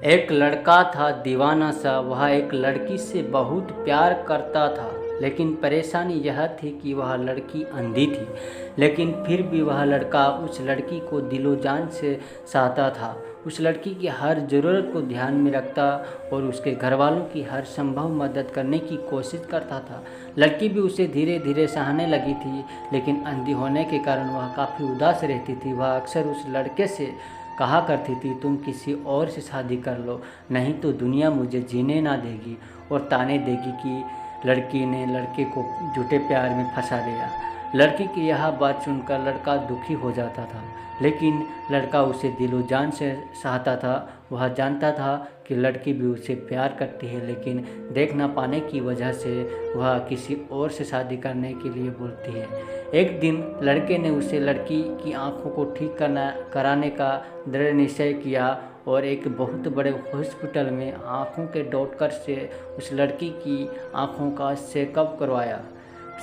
एक लड़का था दीवाना सा, वह एक लड़की से बहुत प्यार करता था। लेकिन परेशानी यह थी कि वह लड़की अंधी थी। लेकिन फिर भी वह लड़का उस लड़की को दिलो जान से चाहता था। उस लड़की की हर ज़रूरत को ध्यान में रखता और उसके घर वालों की हर संभव मदद करने की कोशिश करता था। लड़की भी उसे धीरे धीरे सहने लगी थी, लेकिन अंधी होने के कारण वह काफ़ी उदास रहती थी। वह अक्सर उस लड़के से कहा करती थी, तुम किसी और से शादी कर लो, नहीं तो दुनिया मुझे जीने ना देगी, और ताने देगी कि लड़की ने लड़के को झूठे प्यार में फंसा दिया। लड़की की यह बात सुनकर लड़का दुखी हो जाता था, लेकिन लड़का उसे दिलो जान से चाहता था। वह जानता था कि लड़की भी उसे प्यार करती है, लेकिन देख ना पाने की वजह से वह किसी और से शादी करने के लिए बोलती है। एक दिन लड़के ने उसे लड़की की आंखों को ठीक कराने का दृढ़ निश्चय किया और एक बहुत बड़े हॉस्पिटल में आंखों के डॉक्टर से उस लड़की की आंखों का चेकअप करवाया।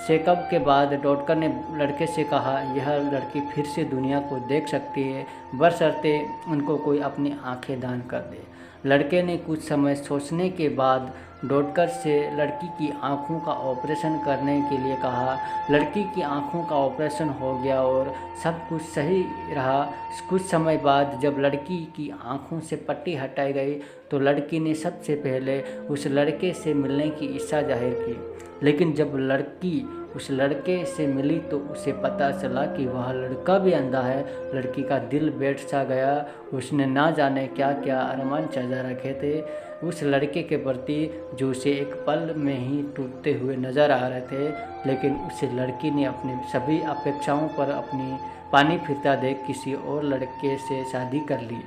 चेकअप के बाद डॉक्टर ने लड़के से कहा, यह लड़की फिर से दुनिया को देख सकती है, बशर्ते उनको कोई अपनी आंखें दान कर दे। लड़के ने कुछ समय सोचने के बाद डॉक्टर से लड़की की आंखों का ऑपरेशन करने के लिए कहा। लड़की की आंखों का ऑपरेशन हो गया और सब कुछ सही रहा। कुछ समय बाद जब लड़की की आंखों से पट्टी हटाई गई तो लड़की ने सबसे पहले उस लड़के से मिलने की इच्छा जाहिर की। लेकिन जब लड़की उस लड़के से मिली तो उसे पता चला कि वह लड़का भी अंधा है। लड़की का दिल बैठ सा गया। उसने ना जाने क्या क्या अरमान सजा रखे थे उस लड़के के प्रति, जो उसे एक पल में ही टूटते हुए नज़र आ रहे थे। लेकिन उसे लड़की ने अपनी सभी अपेक्षाओं पर अपनी पानी फिरता देख किसी और लड़के से शादी कर ली।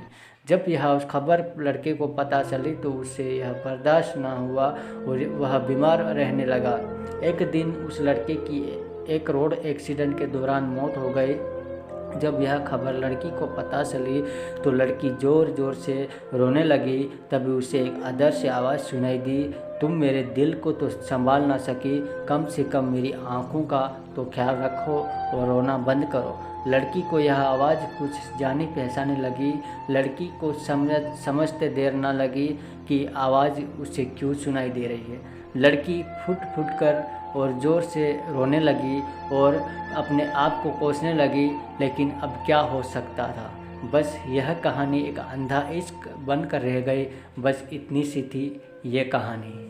जब यह खबर लड़के को पता चली तो उसे यह बर्दाश्त न हुआ और वह बीमार रहने लगा। एक दिन उस लड़के की एक रोड एक्सीडेंट के दौरान मौत हो गई। जब यह खबर लड़की को पता चली तो लड़की ज़ोर ज़ोर से रोने लगी। तभी उसे एक अदृश्य आवाज़ सुनाई दी, तुम मेरे दिल को तो संभाल ना सकी, कम से कम मेरी आंखों का तो ख्याल रखो और रोना बंद करो। लड़की को यह आवाज़ कुछ जानी पहचानी लगी। लड़की को समझते देर न लगी कि आवाज़ उसे क्यों सुनाई दे रही है। लड़की फुट फुट कर और ज़ोर से रोने लगी और अपने आप को कोसने लगी। लेकिन अब क्या हो सकता था, बस यह कहानी एक अंधा इश्क बनकर रह गई। बस इतनी सी थी ये कहानी।